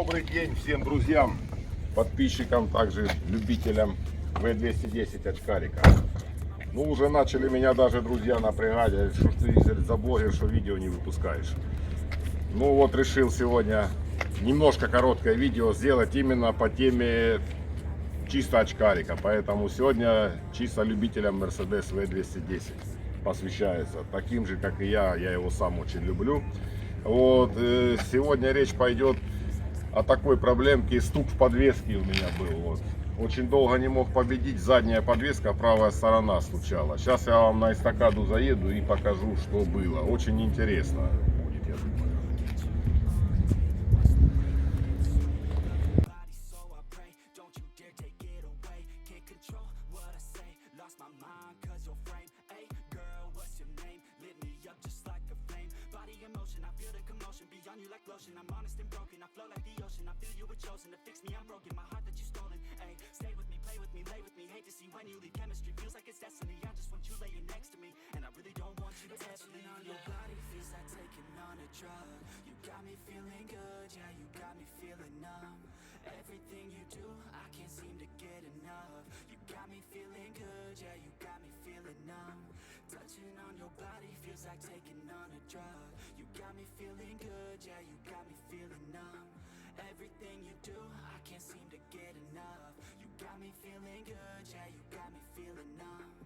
Добрый день всем друзьям, подписчикам, также любителям V210 очкарика. Ну, уже начали меня даже друзья напрягать, говорят, что ты за блогер, что видео не выпускаешь. Ну вот, решил сегодня немножко короткое видео сделать именно по теме чисто очкарика. Поэтому сегодня чисто любителям Mercedes V210 посвящается. Таким же, как и я его сам очень люблю. Вот, сегодня речь пойдет о такой проблемке. Стук в подвеске у меня был. Вот. Очень долго не мог победить. Задняя подвеска, правая сторона стучала. Сейчас я вам на эстакаду заеду и покажу, что было. Очень интересно будет, я думаю. I'm honest and broken, I flow like the ocean. I feel you were chosen to fix me, I'm broken. My heart that you stolen, ayy. Stay with me, play with me, lay with me. Hate to see when you leave, chemistry feels like it's destiny. I just want you laying next to me, and I really don't want you to ever leave. On your body feels like taking on a drug. You got me feeling good, yeah, you got me feeling numb. Everything you do, I can't seem to get enough. You got me feeling good, yeah, you got me feeling numb. Touching on your body feels like taking on a drug. You got me feeling good, yeah, you got me feeling numb. Everything you do, I can't seem to get enough. You got me feeling good, yeah, you got me feeling numb.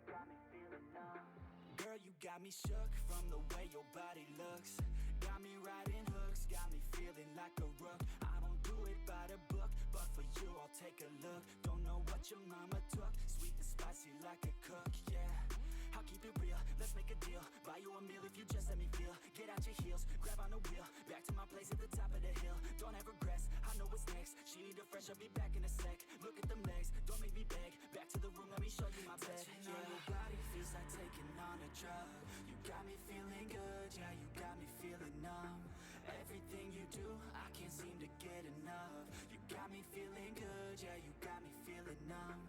Got me feeling numb. Girl, you got me shook from the way your body looks. Got me riding hooks, got me feeling like a rook. I don't do it by the book, but for you I'll take a look. Don't know what your mama took, sweet and spicy like a cook, yeah. I'll keep it real, let's make a deal. Buy you a meal if you just let me feel. Get out your heels, grab on the wheel. Back to my place at the top of the hill. Don't have regrets, I know what's next. She need a fresh, I'll be back in a sec. Look at them legs, don't make me beg. Back to the room, let me show you my bed. Yeah, your body feels like taking on a drug. You got me feeling good, yeah, you got me feeling numb. Everything you do, I can't seem to get enough. You got me feeling good, yeah, you got me feeling numb.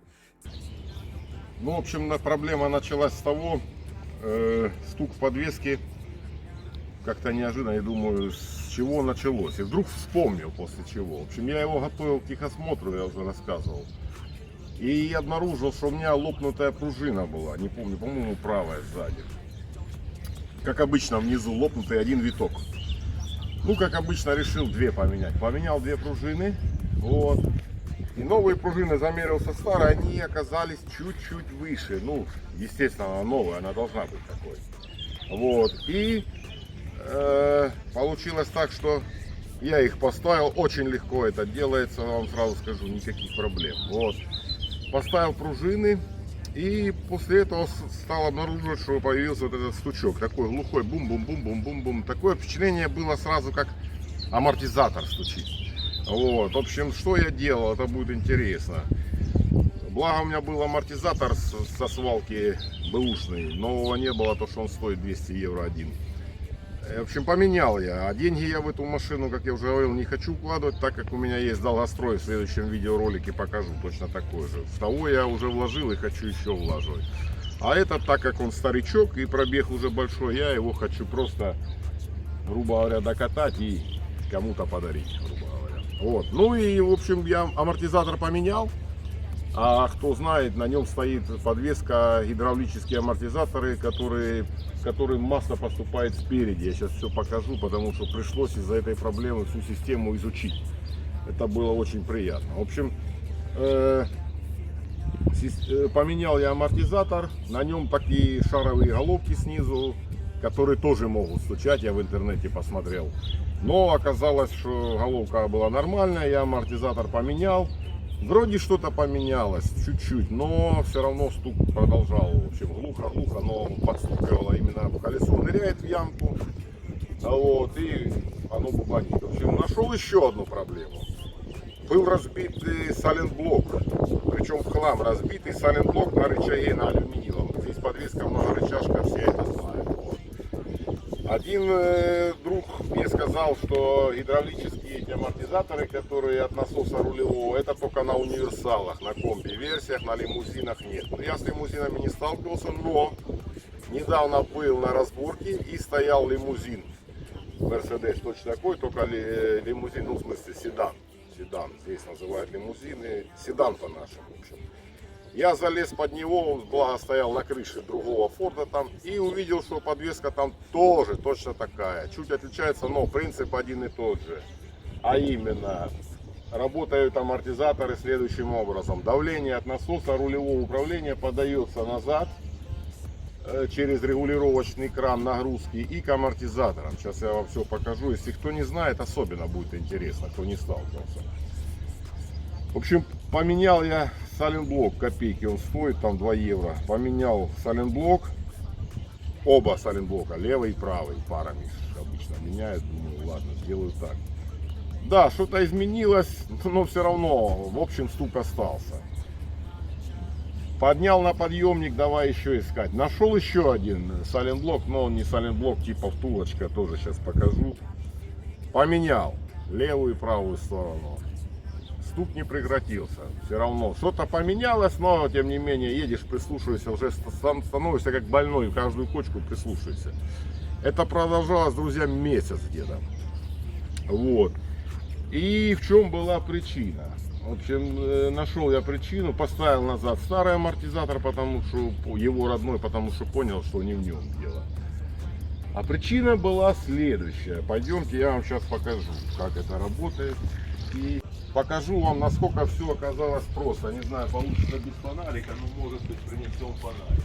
Touching on your body. Ну, в общем, проблема началась с того, стук в подвеске, как-то неожиданно, я думаю, с чего началось. И вдруг вспомнил после чего. В общем, я его готовил к техосмотру, я уже рассказывал. И обнаружил, что у меня лопнутая пружина была, не помню, по-моему, правая сзади. Как обычно, внизу лопнутый один виток. Ну, как обычно, решил две поменять. Поменял две пружины, вот. И новые пружины замерил со старой, они оказались чуть-чуть выше. Ну, естественно, она новая, она должна быть такой. Вот. И получилось так, что я их поставил. Очень легко это делается, вам сразу скажу, никаких проблем. Вот. Поставил пружины. И после этого стал обнаруживать, что появился вот этот стучок. Такой глухой бум-бум-бум-бум-бум-бум. Такое впечатление было сразу, как амортизатор стучит. Вот, в общем, что я делал, это будет интересно. Благо у меня был амортизатор со свалки бэушный, но не было то, что он стоит 200 евро один. В общем, поменял я. А деньги я в эту машину, как я уже говорил, не хочу вкладывать, так как у меня есть долгострой. В следующем видеоролике покажу точно такой же. В того я уже вложил и хочу еще вложить. А этот, так как он старичок и пробег уже большой, я его хочу просто, грубо говоря, докатать и кому-то подарить, грубо говоря. Вот. Ну и, в общем, я амортизатор поменял. А кто знает, на нем стоит подвеска, гидравлические амортизаторы, которым масло поступает спереди. Я сейчас все покажу, потому что пришлось из-за этой проблемы всю систему изучить. Это было очень приятно. В общем, поменял я амортизатор. На нем такие шаровые головки снизу, которые тоже могут стучать, я в интернете посмотрел. Но оказалось, что головка была нормальная, я амортизатор поменял. Вроде что-то поменялось, чуть-чуть, но все равно стук продолжал. В общем, глухо-глухо, но подстукивало именно колесо ныряет в ямку. Вот, и оно бубанит. В общем, нашел еще одну проблему. Был разбитый сайлент-блок, причем в хлам разбитый сайлент-блок на рычаге, на алюминиевом. Здесь подвеска многорычажка, все это знают. Вот. Один друг мне сказал, что гидравлические эти амортизаторы, которые от насоса рулевого, это только на универсалах, на комби-версиях, на лимузинах нет. Я с лимузинами не сталкивался, но недавно был на разборке и стоял лимузин Мерседес точно такой, только лимузин, ну в смысле седан. Седан, здесь называют лимузины, седан по-нашему, в общем. Я залез под него, он благо стоял на крыше другого Форда там, и увидел, что подвеска там тоже точно такая. Чуть отличается, но принцип один и тот же. А именно, работают амортизаторы следующим образом. Давление от насоса рулевого управления подается назад через регулировочный кран нагрузки и к амортизаторам. Сейчас я вам все покажу. Если кто не знает, особенно будет интересно, кто не сталкивался. В общем, поменял я сайлентблок, копейки он стоит, там 2 евро. Поменял сайлентблок, оба сайлентблока, левый и правый, парами обычно меняют. Думаю, ладно, сделаю так. Да, что-то изменилось, но все равно, в общем, стук остался. Поднял на подъемник, давай еще искать. Нашел еще один сайлентблок, но он не сайлентблок, типа втулочка, тоже сейчас покажу. Поменял левую и правую сторону. Стук не прекратился. Все равно что-то поменялось, но тем не менее едешь, прислушиваешься, уже становишься как больной, в каждую кочку прислушиваешься. Это продолжалось, друзья, месяц где-то. Вот. И в чем была причина? В общем, нашел я причину, поставил назад старый амортизатор, потому что его родной, потому что понял, что не в нем дело. А причина была следующая. Пойдемте, я вам сейчас покажу, как это работает. И покажу вам, насколько все оказалось просто. Не знаю, получится без фонарика, но может быть принесем фонарик.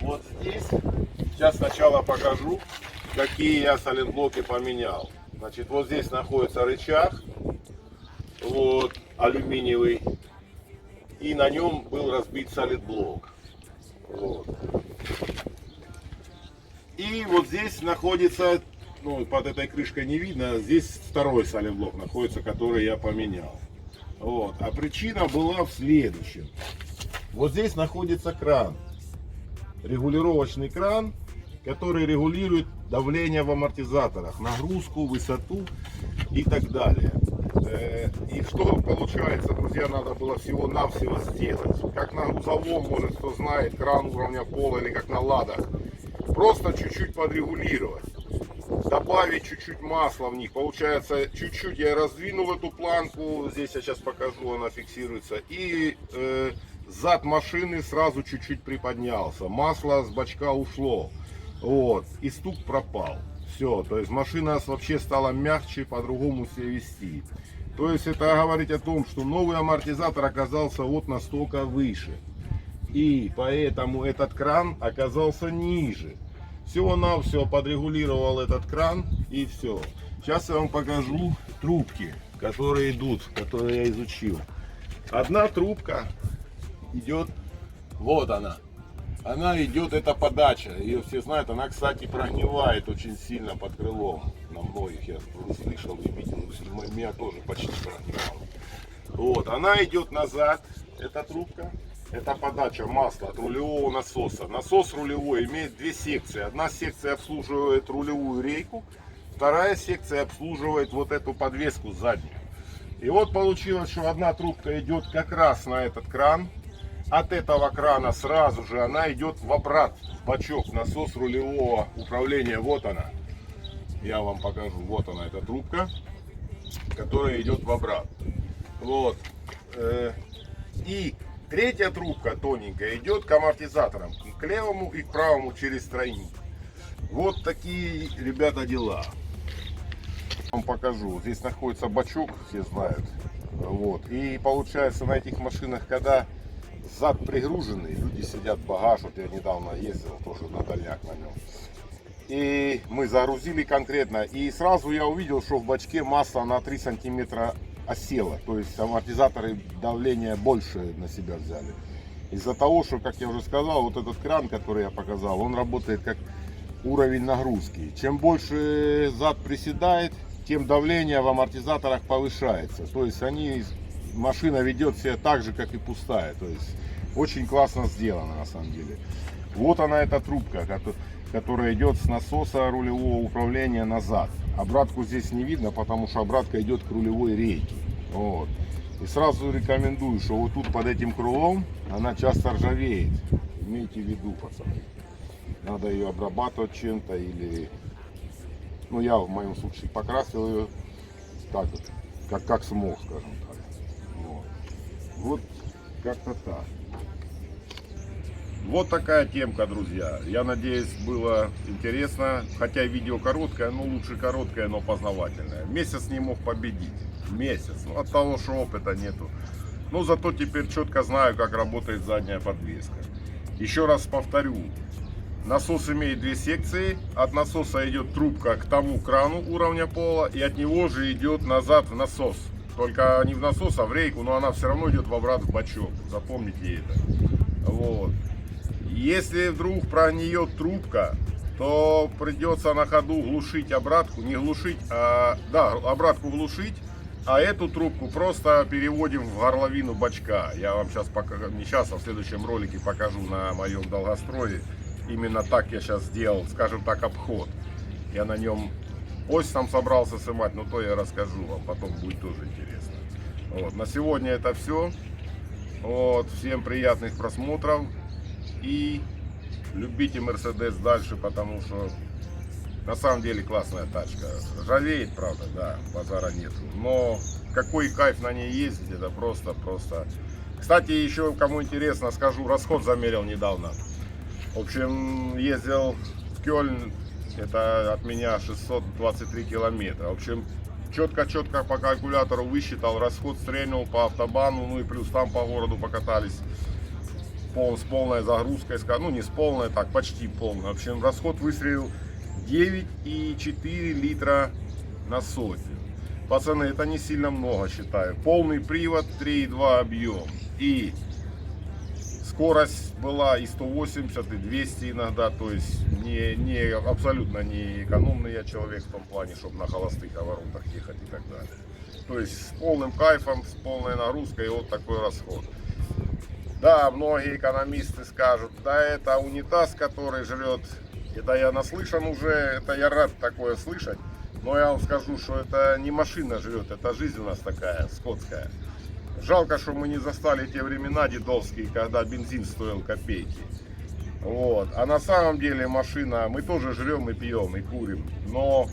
Вот здесь. Сейчас сначала покажу, какие я сайлентблоки поменял. Значит, вот здесь находится рычаг, вот, алюминиевый, и на нем был разбит сайлентблок. Вот. И вот здесь находится, ну, под этой крышкой не видно, здесь второй сайлентблок находится, который я поменял. Вот. А причина была в следующем. Вот здесь находится кран, регулировочный кран, который регулирует давление в амортизаторах, нагрузку, высоту и так далее. И что получается, друзья, надо было всего-навсего сделать. Как на грузовом, может, кто знает, кран уровня пола, или как на ладах. Просто чуть-чуть подрегулировать. Добавить чуть-чуть масла в них. Получается, чуть-чуть я раздвинул эту планку. Здесь я сейчас покажу, она фиксируется. И зад машины сразу чуть-чуть приподнялся. Масло с бачка ушло. Вот. И стук пропал. Все. То есть машина вообще стала мягче, по-другому себя вести. То есть это говорит о том, что новый амортизатор оказался вот настолько выше. И поэтому этот кран оказался ниже. Всего-навсего подрегулировал этот кран и все. Сейчас я вам покажу трубки, которые идут, которые я изучил. Одна трубка идет, вот она. Она идет, это подача. Ее все знают, она, кстати, прогнивает очень сильно под крылом. На многих я слышал и видел, меня тоже почти прогнивало. Вот, она идет назад, эта трубка. Это подача масла от рулевого насоса. Насос рулевой имеет две секции. Одна секция обслуживает рулевую рейку, вторая секция обслуживает вот эту подвеску заднюю. И вот получилось, что одна трубка идет как раз на этот кран. От этого крана сразу же она идет в обрат, в бачок, насос рулевого управления. Вот она. Я вам покажу. Вот она, эта трубка, которая идет в обрат. Вот. И третья трубка тоненькая идет к амортизаторам, к левому и к правому через тройник. Вот такие, ребята, дела. Вам покажу. Здесь находится бачок, все знают. Вот. И получается, на этих машинах, когда зад пригруженный, люди сидят в багаж. Вот я недавно ездил тоже на дальняк на нем. И мы загрузили конкретно. И сразу я увидел, что в бачке масса на 3 сантиметра осело, то есть амортизаторы давление больше на себя взяли. Из-за того, что, как я уже сказал, вот этот кран, который я показал, он работает как уровень нагрузки. Чем больше зад приседает, тем давление в амортизаторах повышается. То есть машина ведет себя так же, как и пустая. То есть очень классно сделано на самом деле. Вот она, эта трубка, которая идет с насоса рулевого управления назад. Обратку здесь не видно, потому что обратка идет к рулевой рейке. Вот. И сразу рекомендую, что вот тут под этим крылом она часто ржавеет. Имейте в виду, пацаны. надо ее обрабатывать чем-то или, ну я в моем случае покрасил ее так вот, как смог, скажем так. Вот как-то так. Вот такая темка, друзья. Я надеюсь, было интересно. Хотя видео короткое, но лучше короткое, но познавательное. Месяц не мог победить. Месяц. Ну, от того, что опыта нету. Но зато теперь четко знаю, как работает задняя подвеска. Еще раз повторю. Насос имеет две секции. От насоса идет трубка к тому крану уровня пола. И от него же идет назад в насос. Только не в насос, а в рейку. Но она все равно идет в обрат в бачок. Запомните это. Вот. Если вдруг прогниет трубка, то придется на ходу глушить обратку. Не глушить, а да, обратку глушить. А эту трубку просто переводим в горловину бачка. Я вам сейчас покажу, не сейчас, а в следующем ролике покажу на моем долгострое. Именно так я сейчас сделал, скажем так, обход. Я на нем ось там собрался снимать, но то я расскажу вам, потом будет тоже интересно. Вот. На сегодня это все. Вот. Всем приятных просмотров. И любите Mercedes дальше, потому что на самом деле классная тачка. Ржавеет, правда, да, базара нету. Но какой кайф на ней ездить, это просто. Кстати, еще кому интересно, скажу, расход замерил недавно. В общем, ездил в Кёльн, это от меня 623 километра. В общем, четко по калькулятору высчитал, расход стрельнул по автобану, ну и плюс там по городу покатались. С полной загрузкой, ну не с полной, так почти полной. В общем, расход выстрелил 9,4 литра на сотню. Пацаны, это не сильно много, считаю. Полный привод, 3,2 объем. И скорость была и 180, и 200 иногда. То есть абсолютно не экономный я человек в том плане, чтобы на холостых оборотах ехать и так далее. То есть с полным кайфом, с полной нагрузкой, и вот такой расход. Да, многие экономисты скажут, да это унитаз, который жрет. Это я наслышан уже, это я рад такое слышать. Но я вам скажу, что это не машина жрет, это жизнь у нас такая, скотская. Жалко, что мы не застали те времена дедовские, когда бензин стоил копейки. Вот. А на самом деле машина, мы тоже жрем и пьем, и курим. Но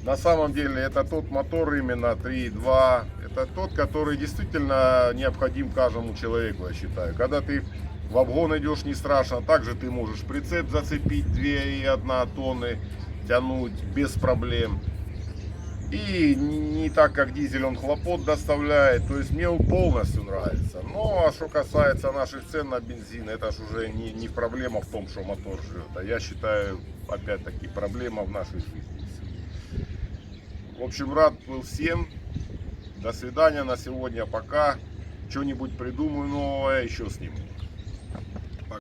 на самом деле это тот мотор именно 3.2. Это тот, который действительно необходим каждому человеку, я считаю. Когда ты в обгон идешь, не страшно. Также ты можешь прицеп зацепить 2,1 тонны, тянуть без проблем. И не так, как дизель, он хлопот доставляет. То есть мне он полностью нравится. Но а что касается наших цен на бензин, это же уже не проблема в том, что мотор жрет. А я считаю, опять-таки, проблема в нашей жизни. В общем, рад был всем. До свидания на сегодня, пока. Что-нибудь придумаю новое, еще сниму.